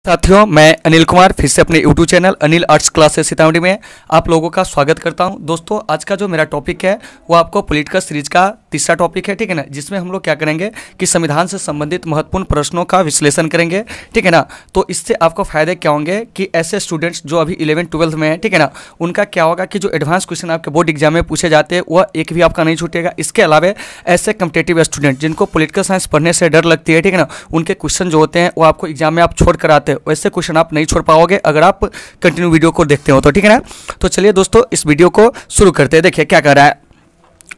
साथियों, मैं अनिल कुमार फिर से अपने YouTube channel Anil arts classes Sitamarhi में आप लोगों का स्वागत करता हूं। दोस्तों, आज का जो मेरा टॉपिक है वो आपको पॉलिटिकल सीरीज का तीसरा टॉपिक है, ठीक है ना, जिसमें हम लोग क्या करेंगे कि संविधान से संबंधित महत्वपूर्ण प्रश्नों का विश्लेषण करेंगे, ठीक है ना। तो इससे आपको फायदे क्या होंगे कि ऐसे स्टूडेंट्स जो अभी 11th-12th में है, ठीक है ना, उनका क्या होगा कि जो एडवांस क्वेश्चन आपके बोर्ड एग्जाम में पूछे जाते हैं वह एक भी आपका नहीं छूटेगा। इसके अलावा ऐसे कम्पिटेटिव स्टूडेंट जिनको पॉलिटिकल साइंस पढ़ने से डर लगती है, ठीक है ना, उनके क्वेश्चन जो होते हैं वो आपको एग्जाम में आप छोड़ कर आते हैं, वैसे क्वेश्चन आप नहीं छोड़ पाओगे अगर आप कंटिन्यू वीडियो को देखते हो तो, ठीक है ना। तो चलिए दोस्तों, इस वीडियो को शुरू करते हैं। देखिए क्या कर रहा है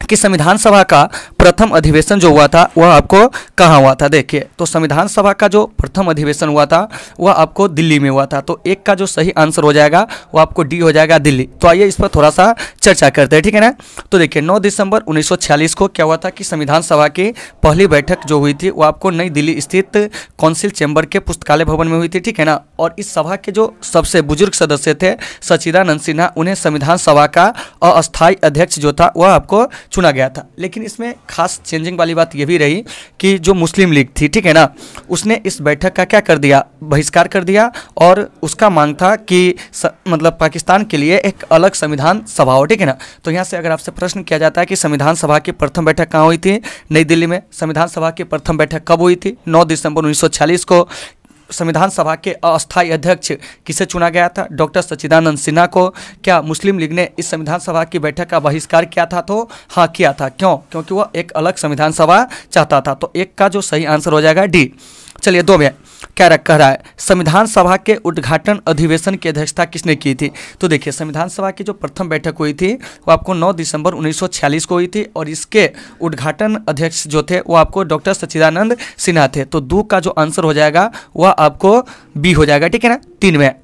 कि संविधान सभा का प्रथम अधिवेशन जो हुआ था वह आपको कहाँ हुआ था। देखिए, तो संविधान सभा का जो प्रथम अधिवेशन हुआ था वह आपको दिल्ली में हुआ था। तो एक का जो सही आंसर हो जाएगा वो आपको डी हो जाएगा, दिल्ली। तो आइए इस पर थोड़ा सा चर्चा करते हैं, ठीक है ना। तो देखिए 9 दिसंबर 1946 को क्या हुआ था कि संविधान सभा की पहली बैठक जो हुई थी वो आपको नई दिल्ली स्थित काउंसिल चैम्बर के पुस्तकालय भवन में हुई थी, ठीक है ना। और इस सभा के जो सबसे बुजुर्ग सदस्य थे सच्चिदानंद सिन्हा, उन्हें संविधान सभा का अस्थायी अध्यक्ष जो था वह आपको चुना गया था। लेकिन इसमें खास चेंजिंग वाली बात यह भी रही कि जो मुस्लिम लीग थी, ठीक है ना, उसने इस बैठक का क्या कर दिया, बहिष्कार कर दिया। और उसका मांग था कि मतलब पाकिस्तान के लिए एक अलग संविधान सभा हो, ठीक है ना। तो यहाँ से अगर आपसे प्रश्न किया जाता है कि संविधान सभा की प्रथम बैठक कहाँ हुई थी, नई दिल्ली में। संविधान सभा की प्रथम बैठक कब हुई थी, 9 दिसंबर 1946 को। संविधान सभा के अस्थायी अध्यक्ष किसे चुना गया था, डॉक्टर सच्चिदानंद सिन्हा को। क्या मुस्लिम लीग ने इस संविधान सभा की बैठक का बहिष्कार किया था, तो हाँ किया था। क्यों? क्योंकि वह एक अलग संविधान सभा चाहता था। तो एक का जो सही आंसर हो जाएगा डी। चलिए 2 में क्या कह रहा है, संविधान सभा के उद्घाटन अधिवेशन की अध्यक्षता किसने की थी। तो देखिए संविधान सभा की जो प्रथम बैठक हुई थी वो आपको 9 दिसंबर 1946 को हुई थी और इसके उद्घाटन अध्यक्ष जो थे वो आपको डॉक्टर सच्चिदानंद सिन्हा थे। तो 2 का जो आंसर हो जाएगा वह आपको बी हो जाएगा, ठीक है ना। 3 में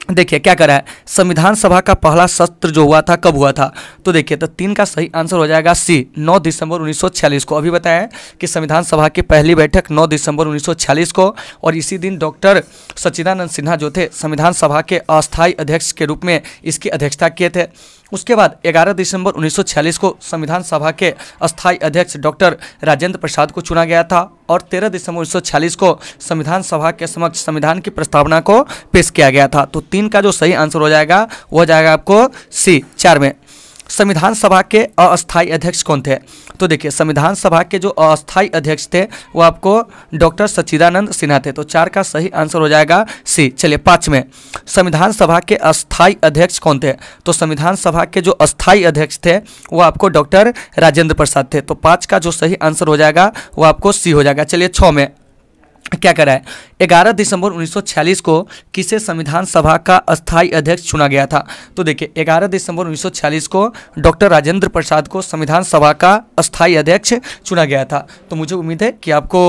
देखिए क्या करा है, संविधान सभा का पहला सत्र जो हुआ था कब हुआ था। तो देखिए तो 3 का सही आंसर हो जाएगा सी, 9 दिसंबर 1946 को। अभी बताया है कि संविधान सभा की पहली बैठक 9 दिसंबर 1946 को, और इसी दिन डॉक्टर सच्चिदानंद सिन्हा जो थे संविधान सभा के अस्थायी अध्यक्ष के रूप में इसकी अध्यक्षता किए थे। उसके बाद 11 दिसंबर 1946 को संविधान सभा के अस्थायी अध्यक्ष डॉक्टर राजेंद्र प्रसाद को चुना गया था और 13 दिसंबर 1946 को संविधान सभा के समक्ष संविधान की प्रस्तावना को पेश किया गया था। तो 3 का जो सही आंसर हो जाएगा वो हो जाएगा आपको सी। 4 में संविधान सभा के अस्थायी अध्यक्ष कौन थे। तो देखिए संविधान सभा के जो अस्थायी अध्यक्ष थे वो आपको डॉक्टर सच्चिदानंद सिन्हा थे। तो 4 का सही आंसर हो जाएगा सी। चलिए 5 में संविधान सभा के अस्थायी अध्यक्ष कौन थे। तो संविधान सभा के जो अस्थायी अध्यक्ष थे वो आपको डॉक्टर राजेंद्र प्रसाद थे। तो 5 का जो सही आंसर हो जाएगा वो आपको सी हो जाएगा। चलिए 6 में क्या करा है, 11 दिसंबर 1946 को किसे संविधान सभा का अस्थायी अध्यक्ष चुना गया था। तो देखिए 11 दिसंबर 1946 को डॉक्टर राजेंद्र प्रसाद को संविधान सभा का अस्थायी अध्यक्ष चुना गया था। तो मुझे उम्मीद है कि आपको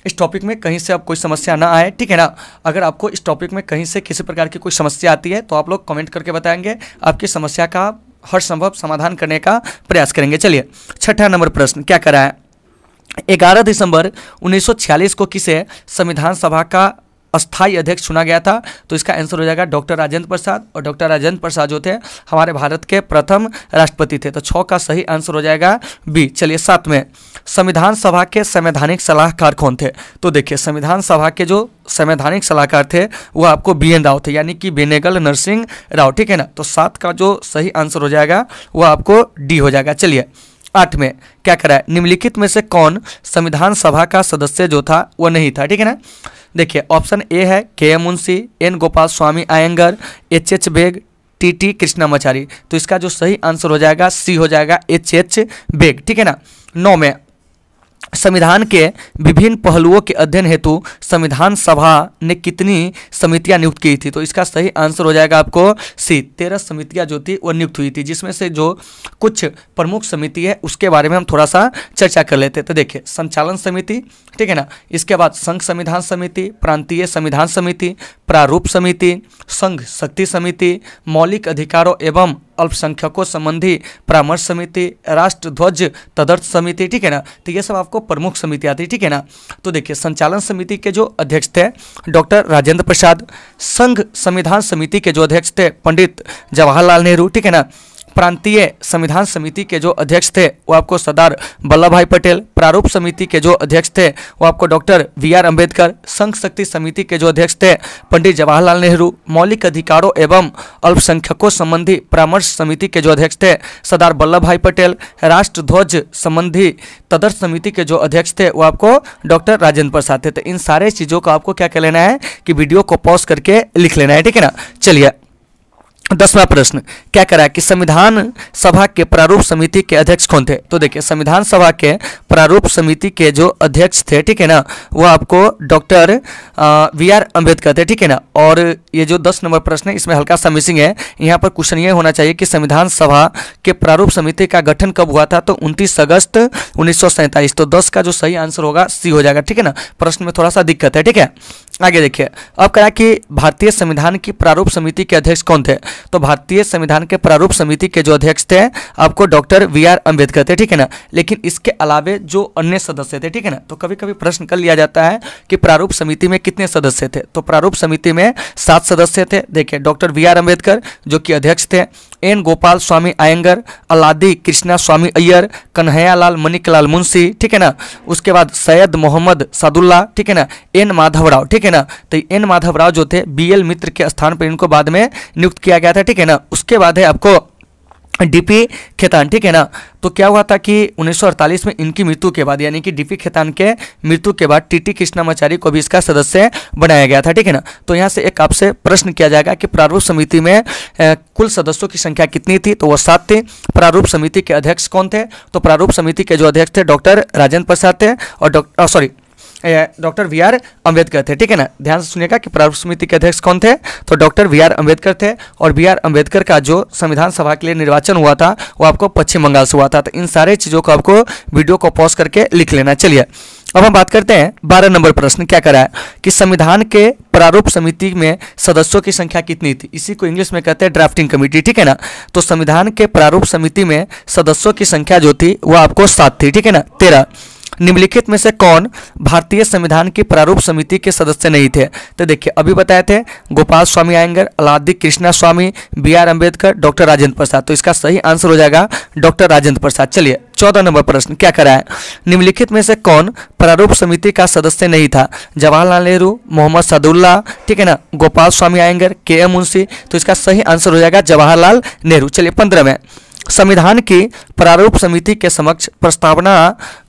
इस टॉपिक में कहीं से अब कोई समस्या ना आए, ठीक है ना। अगर आपको इस टॉपिक में कहीं से किसी प्रकार की कोई समस्या आती है तो आप लोग कमेंट करके बताएंगे, आपकी समस्या का हर संभव समाधान करने का प्रयास करेंगे। चलिए 6ठा नंबर प्रश्न क्या करा है, 11 दिसंबर 1946 को किसे संविधान सभा का अस्थायी अध्यक्ष चुना गया था। तो इसका आंसर हो जाएगा डॉक्टर राजेंद्र प्रसाद, और डॉक्टर राजेंद्र प्रसाद जो थे हमारे भारत के प्रथम राष्ट्रपति थे। तो 6 का सही आंसर हो जाएगा बी। चलिए 7 में संविधान सभा के संवैधानिक सलाहकार कौन थे। तो देखिए संविधान सभा के जो संवैधानिक सलाहकार थे वो आपको BN राव थे, यानी कि बेनेगल नरसिंह राव, ठीक है ना। तो 7 का जो सही आंसर हो जाएगा वो आपको डी हो जाएगा। चलिए 8 में क्या करा है, निम्नलिखित में से कौन संविधान सभा का सदस्य जो था वो नहीं था, ठीक है ना। देखिए ऑप्शन ए है KM Munshi, N Gopal Swami Ayyangar, HH Beg, TT Krishnamachari. तो इसका जो सही आंसर हो जाएगा सी हो जाएगा, HH बेग, ठीक है ना। 9 में संविधान के विभिन्न पहलुओं के अध्ययन हेतु संविधान सभा ने कितनी समितियां नियुक्त की थी। तो इसका सही आंसर हो जाएगा आपको सी, 13 समितियां जो थी वो नियुक्त हुई थी, जिसमें से जो कुछ प्रमुख समिति है उसके बारे में हम थोड़ा सा चर्चा कर लेते हैं। तो देखिए संचालन समिति, ठीक है ना, इसके बाद संघ संविधान समिति, प्रांतीय संविधान समिति, प्रारूप समिति, संघ शक्ति समिति, मौलिक अधिकारों एवं अल्पसंख्यकों संबंधी परामर्श समिति, राष्ट्र ध्वज तदर्थ समिति, ठीक है ना। तो ये सब आपको प्रमुख समिति आती है, ठीक है ना। तो देखिए संचालन समिति के जो अध्यक्ष थे डॉक्टर राजेंद्र प्रसाद, संघ संविधान समिति के जो अध्यक्ष थे पंडित जवाहरलाल नेहरू, ठीक है ना। प्रांतीय संविधान समिति के जो अध्यक्ष थे वो आपको सरदार वल्लभ भाई पटेल। प्रारूप समिति के जो अध्यक्ष थे वो आपको डॉक्टर वी.आर. अम्बेडकर। संघ शक्ति समिति के जो अध्यक्ष थे पंडित जवाहरलाल नेहरू। मौलिक अधिकारों एवं अल्पसंख्यकों संबंधी परामर्श समिति के जो अध्यक्ष थे सरदार वल्लभ भाई पटेल। राष्ट्र ध्वज संबंधी तदर्थ समिति के जो अध्यक्ष थे वो आपको डॉक्टर राजेंद्र प्रसाद थे। तो इन सारे चीज़ों को आपको क्या कर लेना है कि वीडियो को पॉज करके लिख लेना है, ठीक है ना। चलिए 10वां प्रश्न क्या करा कि संविधान सभा के प्रारूप समिति के अध्यक्ष कौन थे। तो देखिए संविधान सभा के प्रारूप समिति के जो अध्यक्ष थे, ठीक है ना, वो आपको डॉक्टर वी.आर. अम्बेडकर थे, ठीक है ना। और ये जो 10 नंबर प्रश्न है इसमें हल्का सा मिसिंग है। यहाँ पर क्वेश्चन ये होना चाहिए कि संविधान सभा के प्रारूप समिति का गठन कब हुआ था, तो 29 अगस्त 1947। तो 10 का जो सही आंसर होगा सी हो जाएगा, ठीक है ना। प्रश्न में थोड़ा सा दिक्कत है, ठीक है। आगे देखिए अब कहा कि भारतीय संविधान की प्रारूप समिति के अध्यक्ष कौन थे। तो भारतीय संविधान के प्रारूप समिति के जो अध्यक्ष थे आपको डॉक्टर वी.आर. अम्बेडकर थे, ठीक है ना। लेकिन इसके अलावे जो अन्य सदस्य थे, ठीक है ना, तो कभी कभी प्रश्न कर लिया जाता है कि प्रारूप समिति में कितने सदस्य थे। तो प्रारूप समिति में 7 सदस्य थे। देखिए डॉक्टर वी.आर. अम्बेडकर जो कि अध्यक्ष थे, एन गोपाल स्वामी अयंगर, अलादी कृष्णा स्वामी अय्यर, कन्हैयालाल मणिकलाल मुंशी, ठीक है ना। उसके बाद सैयद मोहम्मद सादुल्ला, ठीक है ना, एन माधवराव, ठीक है ना। तो एन माधवराव जो थे बी.एल. मित्र के स्थान पर इनको बाद में नियुक्त किया गया था, ठीक है ना। उसके बाद है आपको डी.पी. खेतान, ठीक है ना। तो क्या हुआ था कि 1948 में इनकी मृत्यु के बाद यानी कि डी.पी. खेतान के मृत्यु के बाद टी.टी. कृष्णामाचारी को भी इसका सदस्य बनाया गया था, ठीक है ना। तो यहाँ से एक आपसे प्रश्न किया जाएगा कि प्रारूप समिति में कुल सदस्यों की संख्या कितनी थी, तो वो 7 थी। प्रारूप समिति के अध्यक्ष कौन थे, तो प्रारूप समिति के जो अध्यक्ष थे डॉक्टर राजेंद्र प्रसाद थे और डॉक्टर वी.आर. अम्बेडकर थे, ठीक है ना। ध्यान से सुनिएगा कि प्रारूप समिति के अध्यक्ष कौन थे, तो डॉक्टर वी.आर. अम्बेडकर थे। और वी.आर. अम्बेडकर का जो संविधान सभा के लिए निर्वाचन हुआ था वो आपको पश्चिम बंगाल से हुआ था। तो इन सारे चीज़ों को आपको वीडियो को पॉज करके लिख लेना। चलिए अब हम बात करते हैं 12 नंबर प्रश्न क्या करा है कि संविधान के प्रारूप समिति में सदस्यों की संख्या कितनी थी। इसी को इंग्लिश में कहते हैं ड्राफ्टिंग कमेटी, ठीक है ना। तो संविधान के प्रारूप समिति में सदस्यों की संख्या जो थी वो आपको 7 थी, ठीक है ना। 13 निम्नलिखित में से कौन भारतीय संविधान की प्रारूप समिति के सदस्य नहीं थे। तो देखिए अभी बताए थे गोपाल स्वामी अयंगर, अलादी कृष्णा स्वामी, वी.आर. अम्बेडकर, डॉक्टर राजेंद्र प्रसाद। तो इसका सही आंसर हो जाएगा डॉक्टर राजेंद्र प्रसाद। चलिए 14 नंबर प्रश्न क्या करा है, निम्नलिखित में से कौन प्रारूप समिति का सदस्य नहीं था। जवाहरलाल नेहरू, मोहम्मद सादुल्ला, ठीक है ना, गोपाल स्वामी अयंगर, के.एम. मुंशी। तो इसका सही आंसर हो जाएगा जवाहरलाल नेहरू। चलिए 15 में संविधान की प्रारूप समिति के समक्ष प्रस्तावना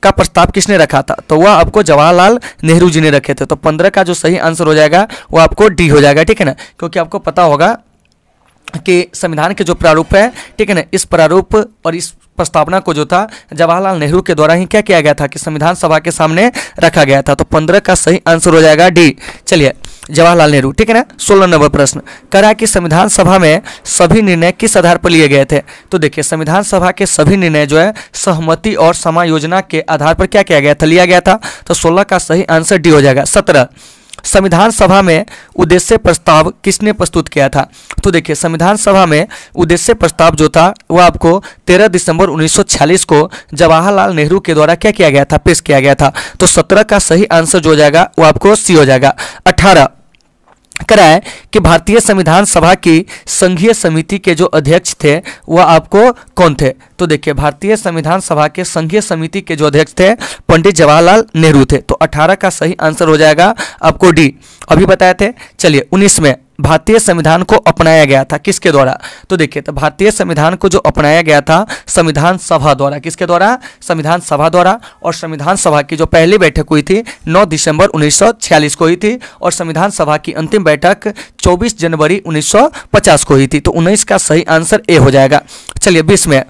का प्रस्ताव किसने रखा था, तो वह आपको जवाहरलाल नेहरू जी ने रखे थे। तो 15 का जो सही आंसर हो जाएगा वो आपको डी हो जाएगा, ठीक है ना। क्योंकि आपको पता होगा कि संविधान के जो प्रारूप है, ठीक है ना, इस प्रारूप और इस प्रस्तावना को जो था जवाहरलाल नेहरू के द्वारा ही क्या किया गया था कि संविधान सभा के सामने रखा गया था। तो 15 का सही आंसर हो जाएगा डी। चलिए जवाहरलाल नेहरू, ठीक है ना। 16 नंबर प्रश्न करा कि संविधान सभा में सभी निर्णय किस आधार पर लिए गए थे। तो देखिए संविधान सभा के सभी निर्णय जो है सहमति और समायोजना के आधार पर क्या किया गया था, लिया गया था। तो 16 का सही आंसर डी हो जाएगा। 17 संविधान सभा में उद्देश्य प्रस्ताव किसने प्रस्तुत किया था। तो देखिए संविधान सभा में उद्देश्य प्रस्ताव जो था वो आपको 13 दिसंबर 1946 को जवाहरलाल नेहरू के द्वारा क्या किया गया था, पेश किया गया था। तो 17 का सही आंसर जो हो जाएगा वो आपको सी हो जाएगा। 18 करा है कि भारतीय संविधान सभा की संघीय समिति के जो अध्यक्ष थे वह आपको कौन थे। तो देखिए भारतीय संविधान सभा के संघीय समिति के जो अध्यक्ष थे पंडित जवाहरलाल नेहरू थे। तो 18 का सही आंसर हो जाएगा आपको डी, अभी बताए थे। चलिए 19 में भारतीय संविधान को अपनाया गया था किसके द्वारा। तो देखिए तो भारतीय संविधान को जो अपनाया गया था संविधान सभा द्वारा, किसके द्वारा, संविधान सभा द्वारा। और संविधान सभा की जो पहली बैठक हुई थी 9 दिसंबर 1946 को हुई थी और संविधान सभा की अंतिम बैठक 24 जनवरी 1950 को हुई थी। तो 19 का सही आंसर ए हो जाएगा। चलिए 20 में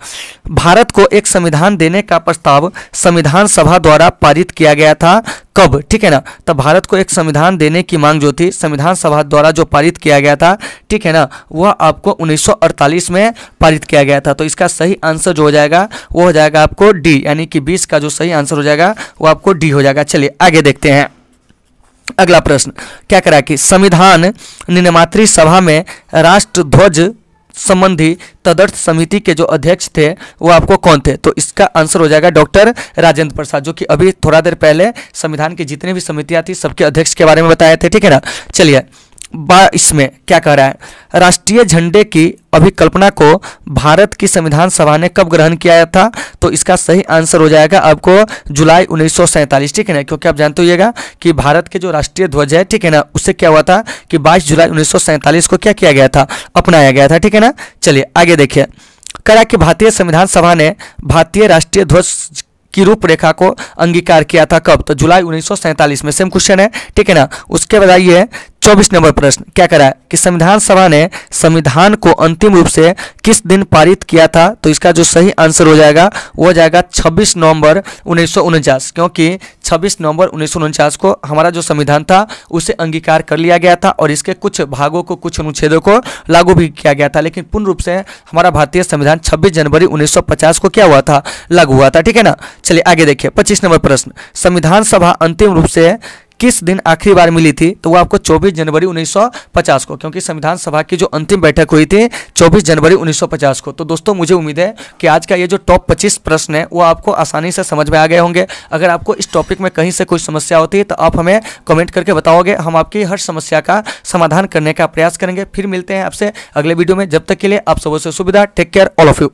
भारत को एक संविधान देने का प्रस्ताव संविधान सभा द्वारा पारित किया गया था कब, ठीक है ना। तो भारत को एक संविधान देने की मांग जो थी संविधान सभा द्वारा जो पारित किया गया था, ठीक है ना, वह आपको 1948 में पारित किया गया था। तो इसका सही आंसर जो हो जाएगा वो हो जाएगा आपको डी, यानी कि 20 का जो सही आंसर हो जाएगा वो आपको डी हो जाएगा। चलिए आगे देखते हैं अगला प्रश्न क्या करा कि संविधान निर्मात्री सभा में राष्ट्र ध्वज संबंधी तदर्थ समिति के जो अध्यक्ष थे वो आपको कौन थे। तो इसका आंसर हो जाएगा डॉक्टर राजेंद्र प्रसाद, जो कि अभी थोड़ा देर पहले संविधान की जितने भी समितियां थी सबके अध्यक्ष के बारे में बताए थे, ठीक है ना। चलिए 22 में क्या कह रहा है, राष्ट्रीय झंडे की अभिकल्पना को भारत की संविधान सभा ने कब ग्रहण किया था? तो इसका सही आंसर हो जाएगा आपको जुलाई 1947, ठीक है ना, क्योंकि आप जानते होइएगा कि भारत के जो राष्ट्रीय ध्वज है, ठीक है ना, उससे क्या हुआ था कि 22 जुलाई 1947 को क्या किया गया था, अपनाया गया था, ठीक है ना। चलिए आगे देखिए, कह रहा कि भारतीय संविधान सभा ने भारतीय राष्ट्रीय ध्वज की रूपरेखा को अंगीकार किया था कब? तो जुलाई 1947 में। सेम क्वेश्चन है, ठीक है ना। उसके बाद आइए 24 नंबर प्रश्न, क्या कह रहा है कि संविधान सभा ने संविधान को अंतिम रूप से किस दिन पारित किया था? तो इसका जो सही आंसर हो जाएगा वो हो जाएगा 26 नवंबर 1949, क्योंकि 26 नवंबर 1949 को हमारा जो संविधान था उसे अंगीकार कर लिया गया था और इसके कुछ भागों को, कुछ अनुच्छेदों को लागू भी किया गया था, लेकिन पूर्ण रूप से हमारा भारतीय संविधान 26 जनवरी 1950 को क्या हुआ था, लागू हुआ था, ठीक है ना। चलिए आगे देखिए 25 नंबर प्रश्न, संविधान सभा अंतिम रूप से किस दिन आखिरी बार मिली थी? तो वो आपको 24 जनवरी 1950 को, क्योंकि संविधान सभा की जो अंतिम बैठक हुई थी 24 जनवरी 1950 को। तो दोस्तों मुझे उम्मीद है कि आज का ये जो टॉप 25 प्रश्न है वो आपको आसानी से समझ में आ गए होंगे। अगर आपको इस टॉपिक में कहीं से कोई समस्या होती है तो आप हमें कमेंट करके बताओगे, हम आपकी हर समस्या का समाधान करने का प्रयास करेंगे। फिर मिलते हैं आपसे अगले वीडियो में, जब तक के लिए आप सबसे सुविधा, take care all of you.